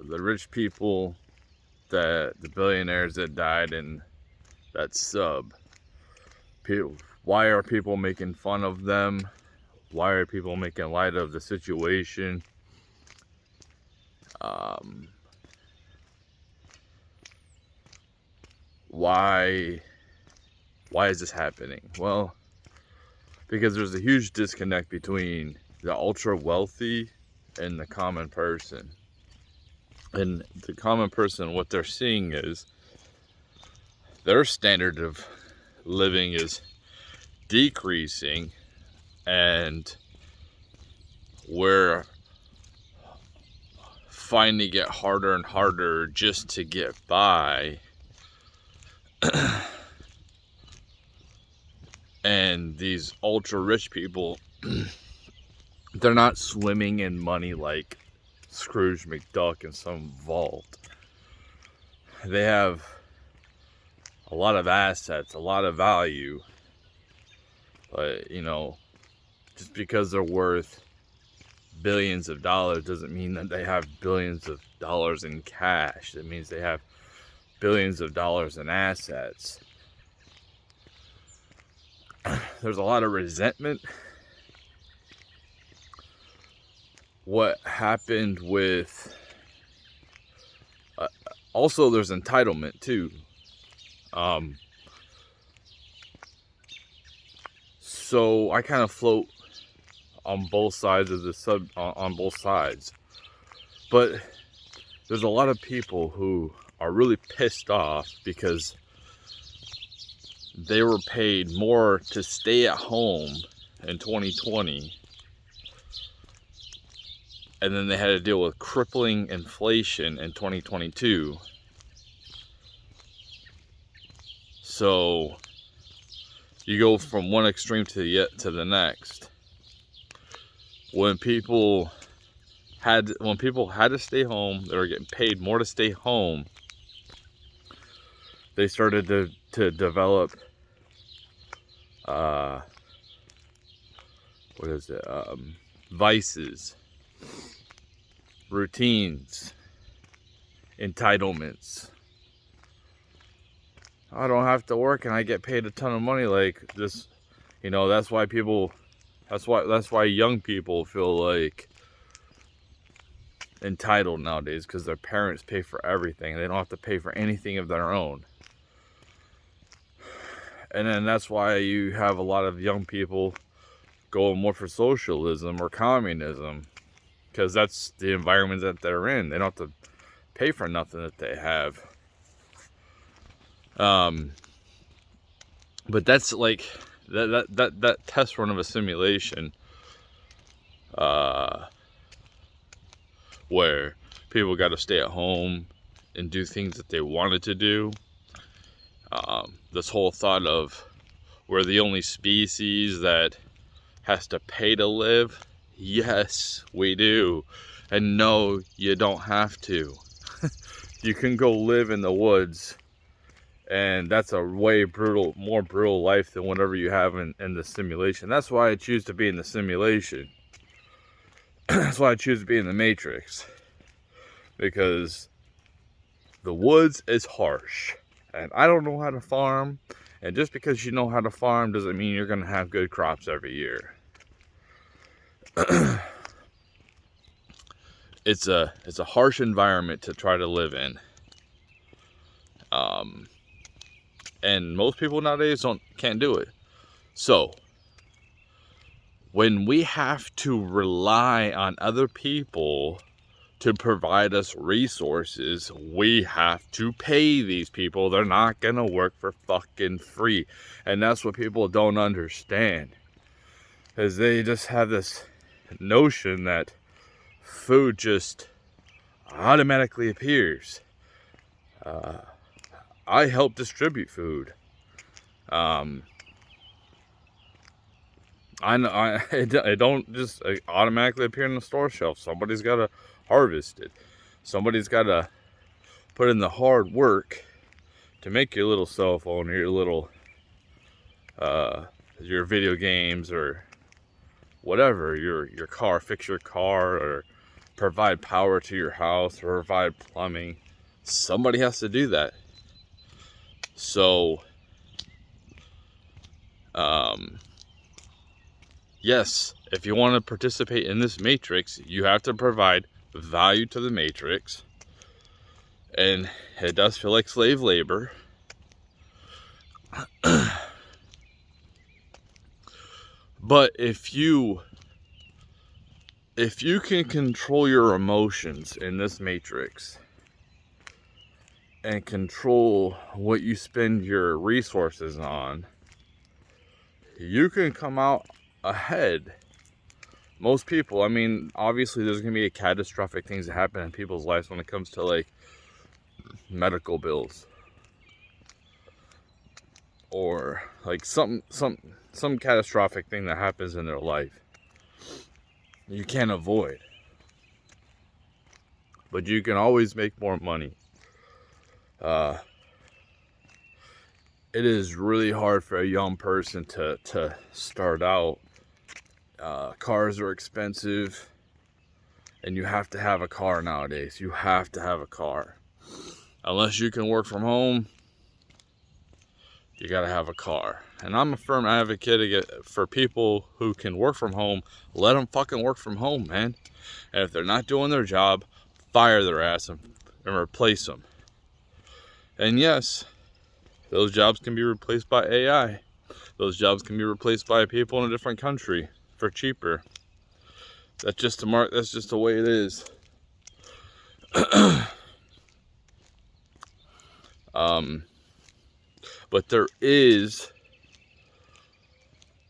the rich people, that the billionaires that died in that sub. Why are people making fun of them? Why are people making light of the situation? Why is this happening? Well, because there's a huge disconnect between the ultra wealthy and the common person. And the common person, what they're seeing is their standard of living is decreasing, and we're finding it harder and harder just to get by. And these ultra rich people, they're not swimming in money like Scrooge McDuck in some vault. They have a lot of assets, a lot of value. But, just because they're worth billions of dollars doesn't mean that they have billions of dollars in cash. It means they have billions of dollars in assets. There's a lot of resentment. What happened with... also, there's entitlement, too. So I kind of float on both sides of the on both sides. But there's a lot of people who are really pissed off because they were paid more to stay at home in 2020, and then they had to deal with crippling inflation in 2022. So you go from one extreme to the next. When people had to stay home, they were getting paid more to stay home. They started to develop vices, routines, entitlements. I don't have to work and I get paid a ton of money like this. That's why young people feel like entitled nowadays, because their parents pay for everything. They don't have to pay for anything of their own. And then that's why you have a lot of young people going more for socialism or communism, because that's the environment that they're in. They don't have to pay for nothing that they have. But that's like that test run of a simulation, where people got to stay at home and do things that they wanted to do. This whole thought of we're the only species that has to pay to live. Yes, we do. And no, you don't have to. You can go live in the woods, and that's a way more brutal life than whatever you have in the simulation. That's why I choose to be in the simulation. That's why I choose to be in the Matrix. Because the woods is harsh. And I don't know how to farm. And just because you know how to farm doesn't mean you're going to have good crops every year. It's a harsh environment to try to live in. And most people nowadays can't do it. So when we have to rely on other people to provide us resources, we have to pay these people. They're not gonna work for fucking free. And that's what people don't understand, is they just have this notion that food just automatically appears. I help distribute food. It don't just automatically appear on the store shelf. Somebody's got to harvest it. Somebody's got to put in the hard work to make your little cell phone or your little your video games or whatever, your car, fix your car, or provide power to your house, or provide plumbing. Somebody has to do that. So, yes, if you want to participate in this matrix, you have to provide value to the matrix. And it does feel like slave labor. But if you can control your emotions in this matrix and control what you spend your resources on, you can come out ahead. Most people, I mean, obviously there's going to be catastrophic things that happen in people's lives when it comes to like medical bills or like some catastrophic thing that happens in their life. You can't avoid. But you can always make more money. It is really hard for a young person to start out. Cars are expensive, and you have to have a car nowadays. You have to have a car. Unless you can work from home, you gotta have a car. And I'm a firm advocate for people who can work from home. Let them fucking work from home, man. And if they're not doing their job, fire their ass and replace them. And yes, those jobs can be replaced by AI. Those jobs can be replaced by people in a different country for cheaper. That's just the way it is. But there is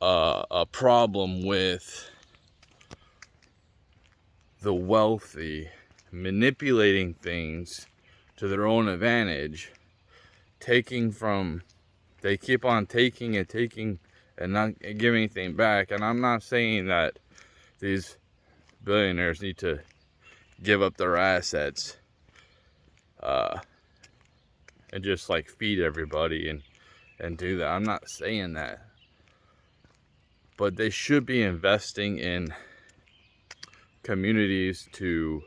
a problem with the wealthy manipulating things to their own advantage, they keep on taking and not giving anything back. And I'm not saying that these billionaires need to give up their assets and just like feed everybody and do that. I'm not saying that. But they should be investing in communities to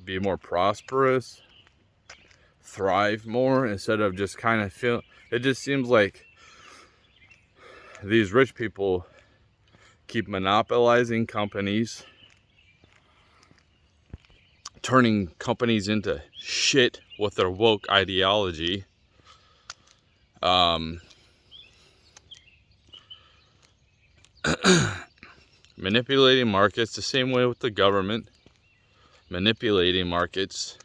be more prosperous, thrive more, instead of just kind of feel. It just seems like these rich people keep monopolizing companies, turning companies into shit with their woke ideology. Manipulating markets the same way with the government, manipulating markets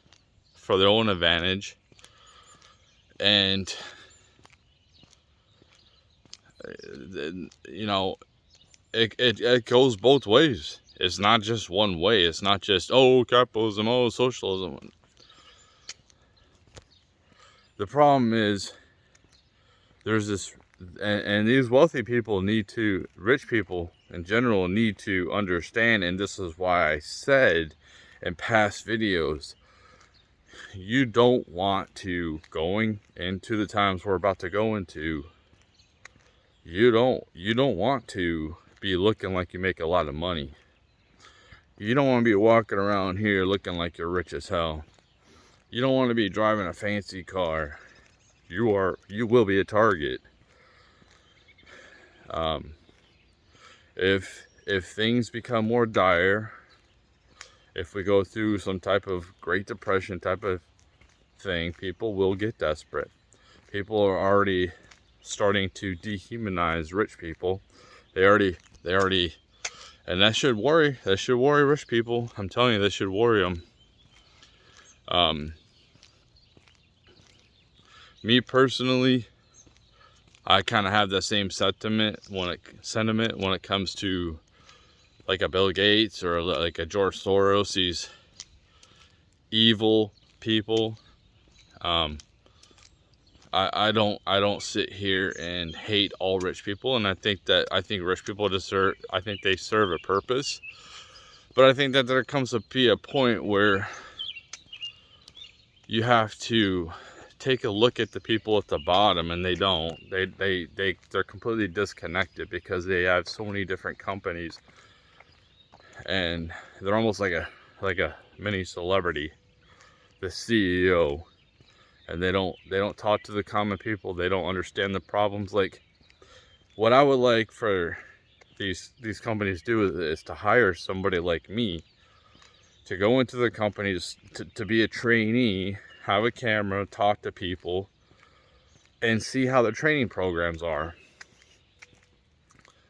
for their own advantage. And you know, it goes both ways. It's not just one way. It's not just, oh, capitalism, oh, socialism. The problem is there's this, and these wealthy people rich people in general need to understand, and this is why I said in past videos, you don't want to, going into the times we're about to go into, you don't want to be looking like you make a lot of money. You don't want to be walking around here looking like you're rich as hell. You don't want to be driving a fancy car. You will be a target. If things become more dire, if we go through some type of Great Depression type of thing, people will get desperate. People are already starting to dehumanize rich people. They already, and that should worry rich people. I'm telling you, that should worry them. Me personally, I kind of have the same sentiment when it comes to like a Bill Gates or like a George Soros, these evil people. I don't sit here and hate all rich people, and I think rich people they serve a purpose. But I think that there comes to be a point where you have to take a look at the people at the bottom, and they're completely disconnected because they have so many different companies, and they're almost like like a mini celebrity, the CEO, and they don't talk to the common people. They don't understand the problems. Like, what I would like for these companies do is to hire somebody like me to go into the companies to be a trainee, have a camera, talk to people, and see how the training programs are.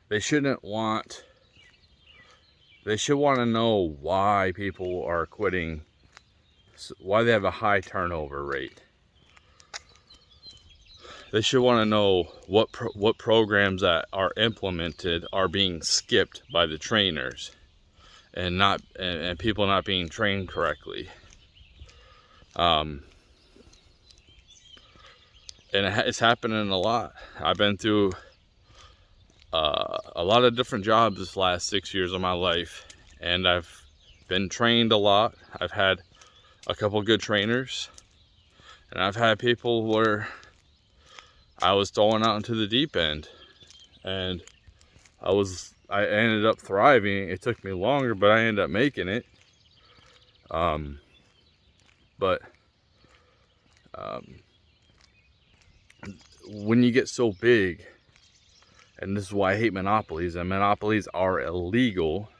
They should want to know why people are quitting, why they have a high turnover rate. They should want to know what programs that are implemented are being skipped by the trainers, and people not being trained correctly. And it's happening a lot. I've been through a lot of different jobs this last 6 years of my life, and I've been trained a lot. I've had a couple good trainers, and I've had people where I was thrown out into the deep end, and I ended up thriving. It took me longer, but I ended up making it. When you get so big, and this is why I hate monopolies, and monopolies are illegal,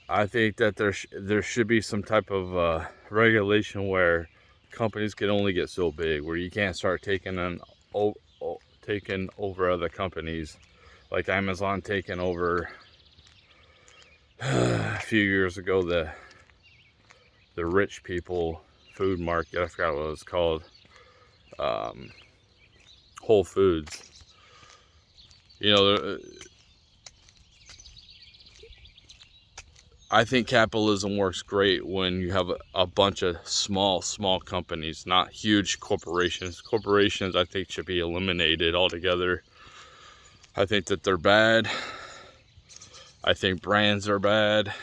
I think that there should be some type of regulation where companies can only get so big, where you can't start taking over other companies, like Amazon taking over a few years ago the rich people food market. I forgot what it was called. Whole Foods. You know, I think capitalism works great when you have a bunch of small companies, not huge corporations. Corporations, I think, should be eliminated altogether. I think that they're bad. I think brands are bad.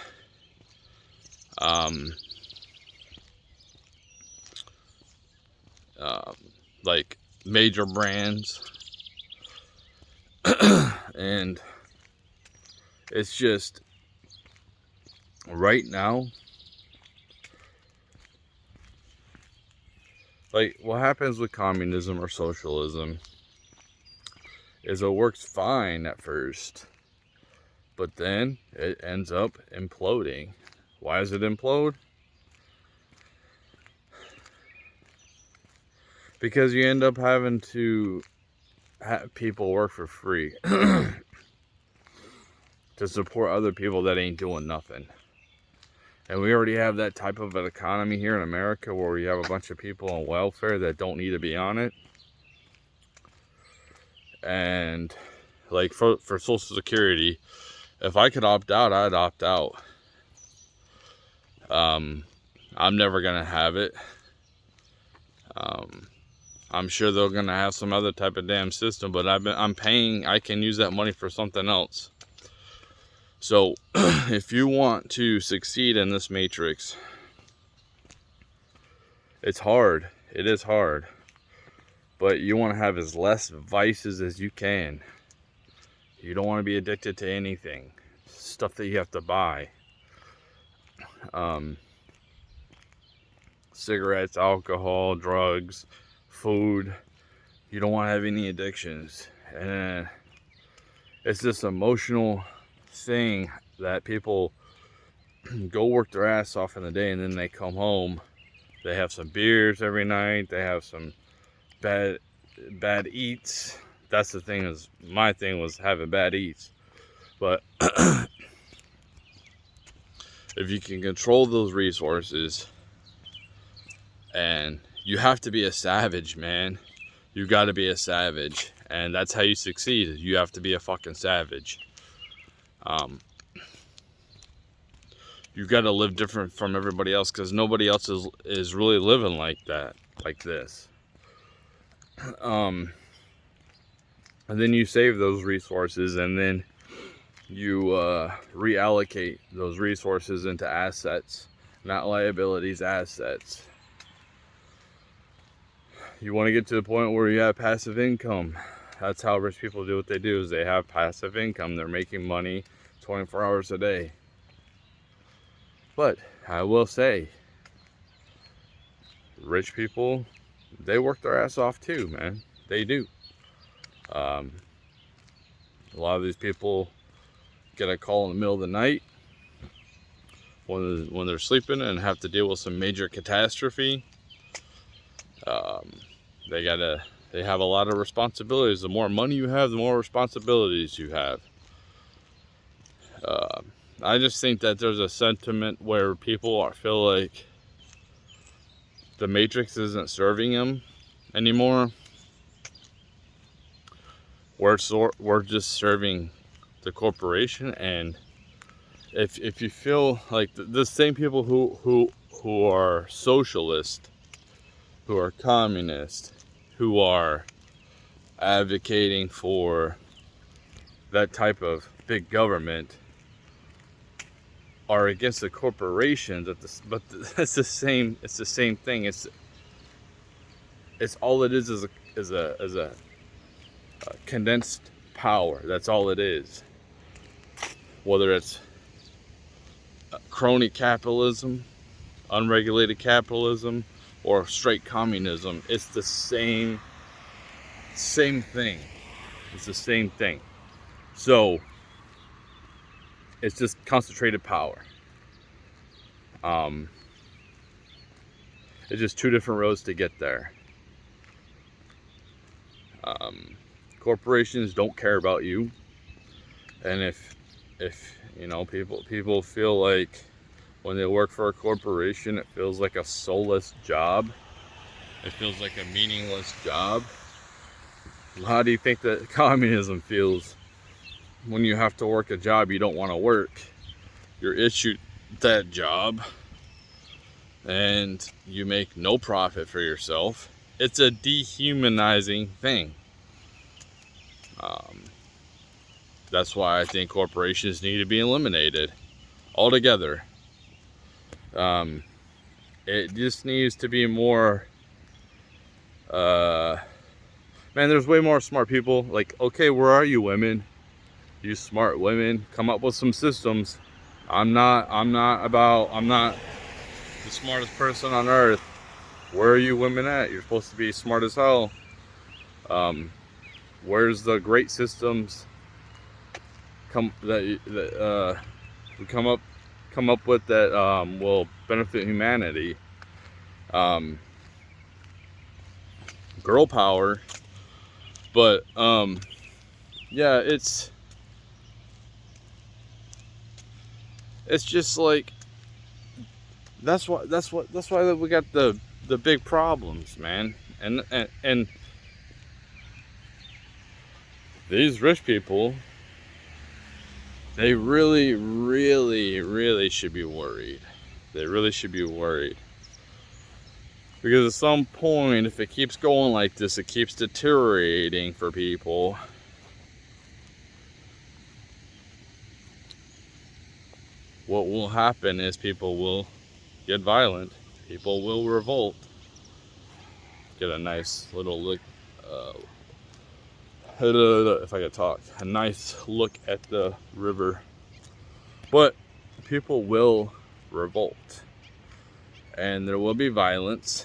Like major brands. And it's just, right now, like, what happens with communism or socialism is it works fine at first, but then it ends up imploding. Why does it implode? Because you end up having to have people work for free to support other people that ain't doing nothing. And we already have that type of an economy here in America, where we have a bunch of people on welfare that don't need to be on it. And like for Social Security, if I could opt out, I'd opt out. I'm never gonna have it. I'm sure they're gonna have some other type of damn system, but I'm paying. I can use that money for something else. So if you want to succeed in this matrix, it's hard. It is hard. But you want to have as less vices as you can. You don't want to be addicted to anything. Stuff that you have to buy. Cigarettes, alcohol, drugs, food. You don't want to have any addictions. And it's this emotional thing that people go work their ass off in the day, and then they come home. They have some beers every night. They have some bad eats. That's the thing. Is my thing was having bad eats. But if you can control those resources, and you have to be a savage, man. You got to be a savage, and that's how you succeed. You have to be a fucking savage. You got to live different from everybody else, because nobody else is really living like that, like this. And then you save those resources, and then you reallocate those resources into assets, not liabilities, assets. You want to get to the point where you have passive income. That's how rich people do what they do, is they have passive income. They're making money 24 hours a day. But I will say, rich people, they work their ass off too, man. They do. A lot of these people get a call in the middle of the night when they're sleeping and have to deal with some major catastrophe. They have a lot of responsibilities. The more money you have, the more responsibilities you have. I just think that there's a sentiment where people feel like the Matrix isn't serving them anymore. We're just serving the corporation, and if you feel like the same people who are socialist, who are communist, who are advocating for that type of big government, are against the corporations. But it's the same. It's the same thing. It's all it is a condensed power. That's all it is. Whether it's crony capitalism, unregulated capitalism, or straight communism, it's the same thing. It's the same thing. So it's just concentrated power. It's just two different roads to get there. Corporations don't care about you, and if you know, people feel like when they work for a corporation, it feels like a soulless job. It feels like a meaningless job. How do you think that communism feels when you have to work a job you don't want to work? You're issued that job and you make no profit for yourself. It's a dehumanizing thing. That's why I think corporations need to be eliminated altogether. It just needs to be more. Man, there's way more smart people. Like, okay, where are you, women? You smart women, come up with some systems. I'm not the smartest person on earth. Where are you women at? You're supposed to be smart as hell. Where's the great systems we come up with that will benefit humanity? Girl power. But yeah, it's just like that's why we got the big problems, man. And these rich people, they really should be worried. They really should be worried. Because at some point, if it keeps going like this, it keeps deteriorating for people. What will happen is people will get violent. People will revolt. Get a nice little look. If I could talk, a nice look at the river. But people will revolt, and there will be violence.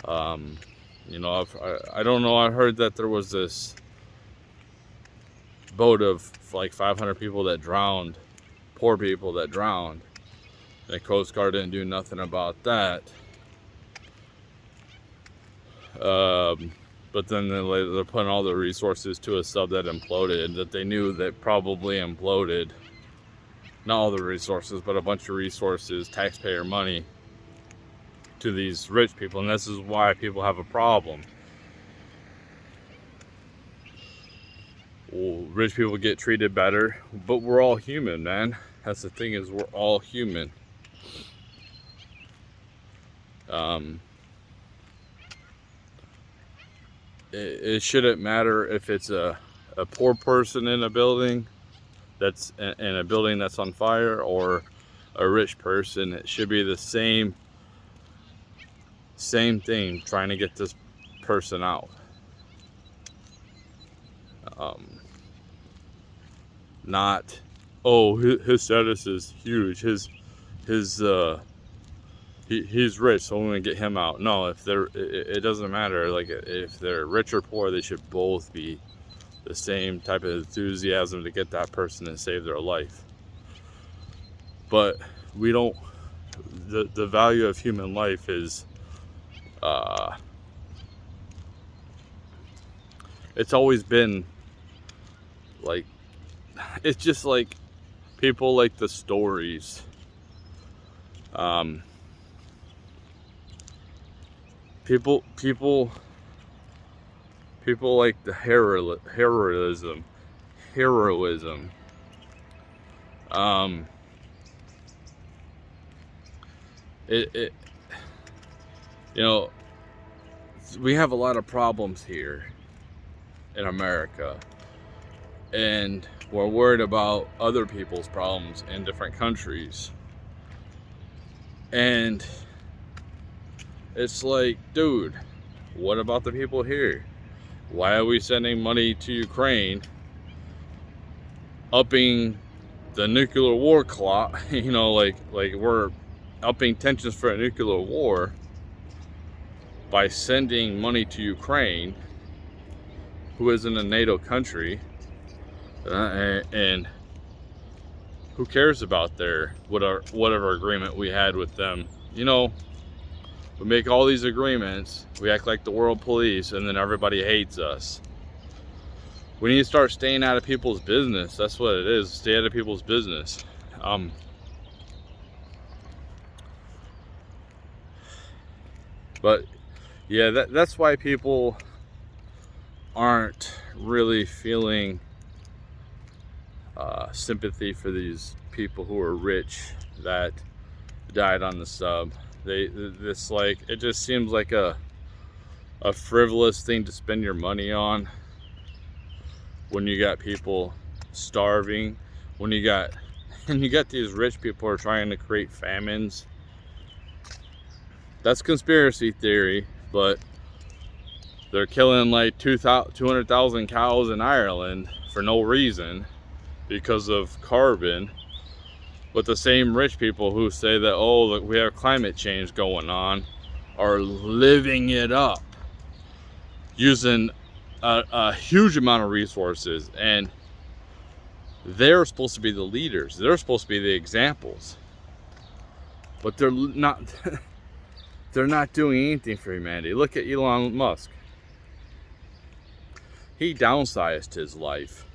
You know, I don't know. I heard that there was this boat of like 500 people that drowned, poor people that drowned. And the Coast Guard didn't do nothing about that. But then they're putting all the resources to a sub that imploded, that they knew that probably imploded. Not all the resources, but a bunch of resources, taxpayer money, to these rich people. And this is why people have a problem. Well, rich people get treated better, but we're all human, man. That's the thing, is we're all human. It shouldn't matter if it's a poor person in a building that's on fire, or a rich person. It should be the same thing, trying to get this person out. Not, oh, his status is huge, his he's rich, so I'm gonna get him out. No, if it doesn't matter. Like, if they're rich or poor, they should both be the same type of enthusiasm to get that person and save their life. But we don't. The value of human life is, it's always been like, it's just like people like the stories. People like the heroism. It you know, we have a lot of problems here in America, and we're worried about other people's problems in different countries. And it's like, dude, what about the people here? Why are we sending money to Ukraine, upping the nuclear war clock? You know, like we're upping tensions for a nuclear war by sending money to Ukraine, who isn't a NATO country, and who cares about their whatever agreement we had with them? You know, we make all these agreements, we act like the world police, and then everybody hates us. We need to start staying out of people's business. That's what it is. Stay out of people's business. But yeah, that's why people aren't really feeling sympathy for these people who are rich that died on the sub. This, like, it just seems like a frivolous thing to spend your money on when you got people starving, when you got these rich people who are trying to create famines. That's conspiracy theory, but they're killing like 200,000 cows in Ireland for no reason because of carbon. But the same rich people who say that, oh, look, we have climate change going on, are living it up, using a huge amount of resources, and they're supposed to be the leaders. They're supposed to be the examples, but they're not. They're not doing anything for humanity. Look at Elon Musk. He downsized his life.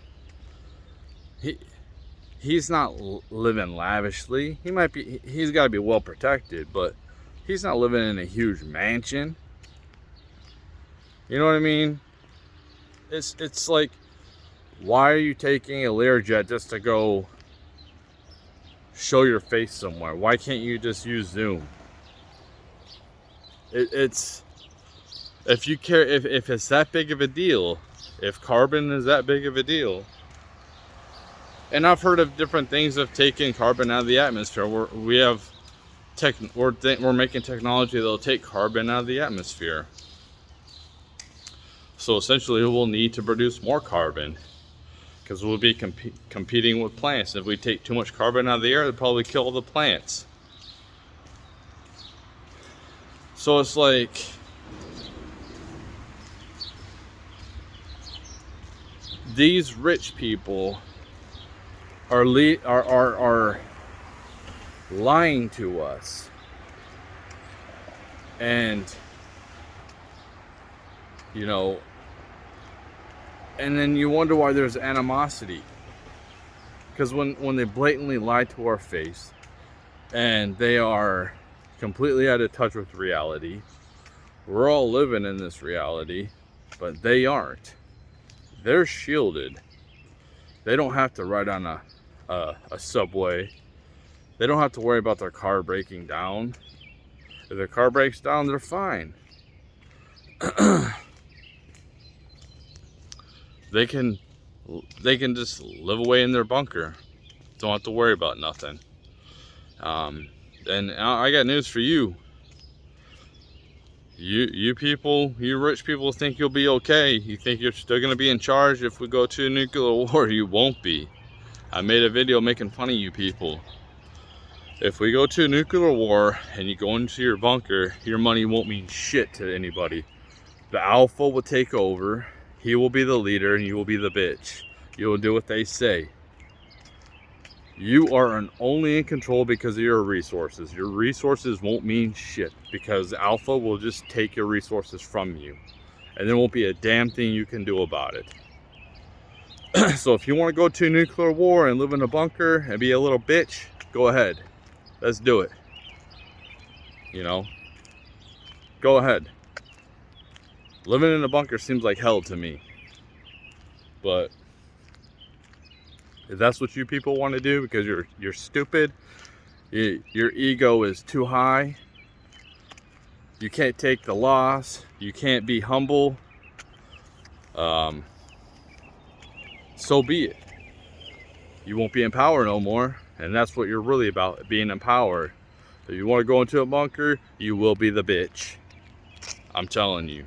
He's not living lavishly. He's got to be well protected, but he's not living in a huge mansion. You know what I mean? It's like, why are you taking a Learjet just to go show your face somewhere? Why can't you just use Zoom? It's, if you care, if it's that big of a deal, if carbon is that big of a deal, and I've heard of different things of taking carbon out of the atmosphere. We're making technology that'll take carbon out of the atmosphere. So essentially, we'll need to produce more carbon because we'll be competing with plants. If we take too much carbon out of the air, it'll probably kill the plants. So it's like, these rich people are lying to us, and you know, and then you wonder why there's animosity, because when they blatantly lie to our face, and they are completely out of touch with reality. We're all living in this reality, but they aren't. They're shielded. They don't have to ride on a subway. They don't have to worry about their car breaking down. If their car breaks down, they're fine. They can just live away in their bunker. Don't have to worry about nothing. And I got news for you. You people, you rich people, think you'll be okay. You think you're still gonna be in charge if we go to a nuclear war. You won't be. I made a video making fun of you people. If we go to a nuclear war and you go into your bunker, your money won't mean shit to anybody. The alpha will take over. He will be the leader and you will be the bitch. You will do what they say. You are only in control because of your resources. Your resources won't mean shit because alpha will just take your resources from you. And there won't be a damn thing you can do about it. So if you want to go to a nuclear war and live in a bunker and be a little bitch, go ahead. Let's do it. You know? Go ahead. Living in a bunker seems like hell to me. But if that's what you people want to do because you're stupid, your ego is too high, you can't take the loss, you can't be humble, so be it. You won't be in power no more, and that's what you're really about, being in power. If you want to go into a bunker, you will be the bitch. I'm telling you.